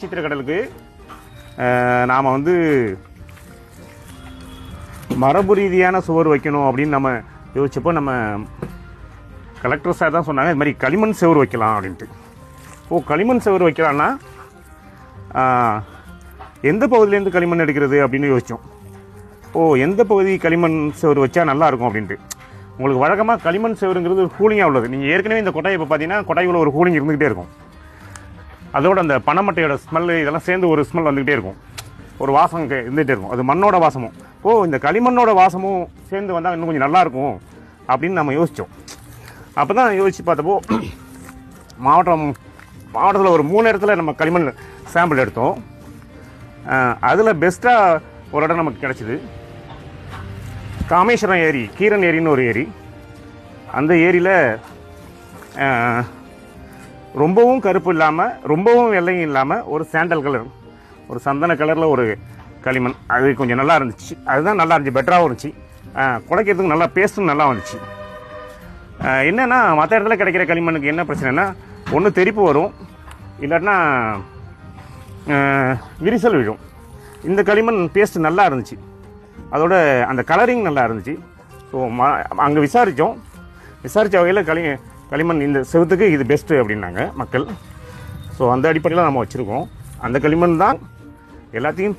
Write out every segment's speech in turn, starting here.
சித்திரக்கடலுக்கு நாம் வந்து மரபு ரீதியான சுவர் வைக்கணும் அப்படின்னு நம்ம யோசிச்சப்போ நம்ம கலெக்டர் சார் தான் சொன்னாங்க இது மாதிரி களிமண் சுவர் வைக்கலாம் அப்படின்ட்டு. களிமண் சுவர் வைக்கலான்னா எந்த பகுதியிலேருந்து களிமண் எடுக்கிறது அப்படின்னு யோசித்தோம். எந்த பகுதி களிமண் சுவர் வச்சா நல்லாயிருக்கும் அப்படின்ட்டு. உங்களுக்கு வழக்கமாக களிமண் சுவருங்கிறது ஒரு கூலிங்காக உள்ளது. நீங்கள் ஏற்கனவே இந்த கொட்டாயை இப்போ பார்த்தீங்கன்னா கொட்டாய்க்குள்ள ஒரு கூலிங் இருந்துக்கிட்டே இருக்கும். அதோட அந்த பனைமட்டையோட ஸ்மெல் இதெல்லாம் சேர்ந்து ஒரு ஸ்மெல் வந்துக்கிட்டே இருக்கும், ஒரு வாசம் இருந்துகிட்டே இருக்கும். அது மண்ணோட வாசமும் இந்த களிமண்ணோட வாசமும் சேர்ந்து வந்தால் இன்னும் கொஞ்சம் நல்லாயிருக்கும் அப்படின்னு நம்ம யோசித்தோம். அப்போ தான் யோசித்து பார்த்தப்போ மாவட்டத்தில் ஒரு 3 இடத்துல நம்ம களிமண் சாம்பிள் எடுத்தோம். அதில் பெஸ்ட்டாக ஒரு இடம் நமக்கு கிடச்சிது. காமேஸ்வரம் ஏரி, கீரன் ஏரின்னு ஒரு ஏரி. அந்த ஏரியில் ரொம்பவும் கருப்பு இல்லாமல் ரொம்பவும் வெள்ளையும் இல்லாமல் ஒரு சாண்டல் கலர், ஒரு சந்தன கலரில் ஒரு களிமண். அது கொஞ்சம் நல்லா இருந்துச்சு. அதுதான் நல்லா இருந்துச்சு, பெட்டராகவும் இருந்துச்சு. குடைக்கிறதுக்கு நல்லா பேஸ்ட்டும் நல்லா வந்துச்சு. என்னென்னா மற்ற இடத்துல கிடைக்கிற களிமண்ணுக்கு என்ன பிரச்சனைனா ஒன்று தெறிப்பு வரும், இல்லாட்டினா விரிசல் விழும். இந்த களிமண் பேஸ்ட் நல்லா இருந்துச்சு, அதோட அந்த கலரிங் நல்லா இருந்துச்சு. ஸோ அங்கே விசாரித்த வகையில் களிமண் இந்த செவத்துக்கு இது பெஸ்ட்டு அப்படின்னாங்க மக்கள். ஸோ அந்த அடிப்படையில் நம்ம வச்சுருக்கோம். அந்த களிமண் தான் எல்லாத்தையும்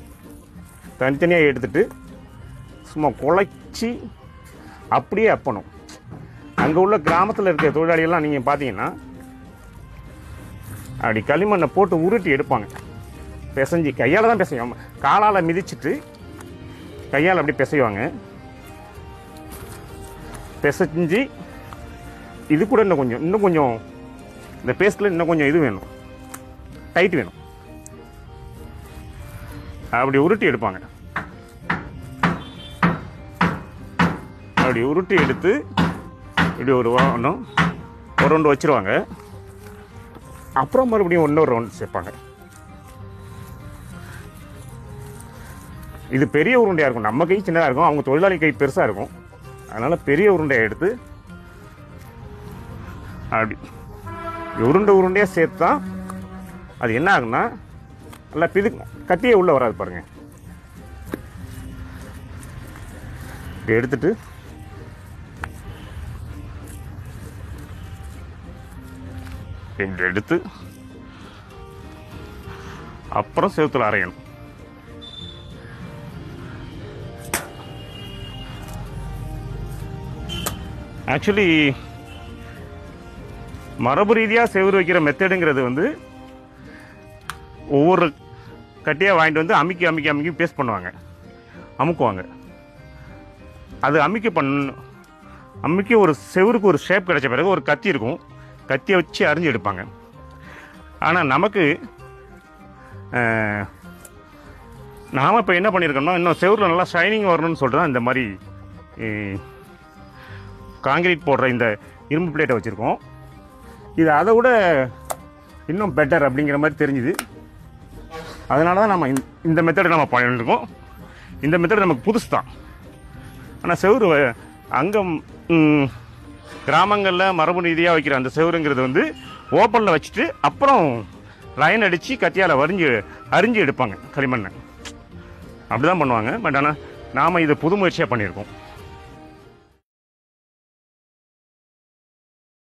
தனித்தனியாக எடுத்துகிட்டு சும்மா குழைச்சி அப்படியே அப்பணும். அங்கே உள்ள கிராமத்தில் இருக்கிற தொழிலாளிகள்லாம் நீங்கள் பார்த்தீங்கன்னா அப்படி களிமண்ணை போட்டு உருட்டி எடுப்பாங்க. பிசைஞ்சு கையால் தான் பிசைவாங்க, காலால் மிதிச்சுட்டு கையால் அப்படி பிசைவாங்க. பிசைஞ்சு இது கூட இன்னும் கொஞ்சம் இந்த பேஸ்ட்டில் இன்னும் கொஞ்சம் இது வேணும், டைட் வேணும். அப்படி உருட்டி எடுப்பாங்க. அப்படி உருட்டி எடுத்து இப்படி ஒரு ரவுண்டு வச்சுருவாங்க. அப்புறம் மறுபடியும் இன்னொரு ரவுண்டு சேர்ப்பாங்க. இது பெரிய உருண்டையாக இருக்கும், நம்ம கை சின்னதாக இருக்கும், அவங்க தொழிலாளி கை பெருசாக இருக்கும். அதனால் பெரிய உருண்டையை எடுத்து அப்படி உருண்டையாக சேர்த்து தான் அது என்ன ஆகுன்னா நல்லா கத்தியே உள்ளே வராது பாருங்கள். இப்படி எடுத்துட்டு இப்படி எடுத்து அப்புறம் செவுத்துல அரையணும். ஆக்சுவலி மரபு ரீதியாக செவுறு வைக்கிற மெத்தடுங்கிறது வந்து ஒவ்வொரு கட்டியாக வாங்கிட்டு வந்து அமுக்கி பேஸ்ட் பண்ணுவாங்க, அமுக்குவாங்க. அது அமுக்கி ஒரு செவுருக்கு ஒரு ஷேப் கிடைச்ச பிறகு ஒரு கத்தி இருக்கும், கத்தியை வச்சு அரிஞ்சு எடுப்பாங்க. ஆனால் நமக்கு நாம் இப்போ என்ன பண்ணியிருக்கோம்னா இன்னும் செவுரில் நல்லா ஷைனிங் வரணும்னு சொல்லிட்டு தான் இந்த மாதிரி காங்கிரீட் போடுற இந்த இரும்பு பிளேட்டை வச்சுருக்கோம். இது அதை விட இன்னும் பெட்டர் அப்படிங்கிற மாதிரி தெரிஞ்சுது. அதனால தான் நம்ம இந்த மெத்தடை நம்ம பண்ணியிருக்கோம். இந்த மெத்தட் நமக்கு புதுசு தான். ஆனால் செவுரு அங்கே கிராமங்களில் மரபு ரீதியாக வைக்கிற அந்த செவுருங்கிறது வந்து ஓப்பனில் வச்சுட்டு அப்புறம் லைன் அடித்து கத்தியால் அரிஞ்சு எடுப்பாங்க களிமண்ணை. அப்படி தான் பண்ணுவாங்க. பட் ஆனால் நாம் இதை புது முயற்சியாக பண்ணியிருக்கோம்.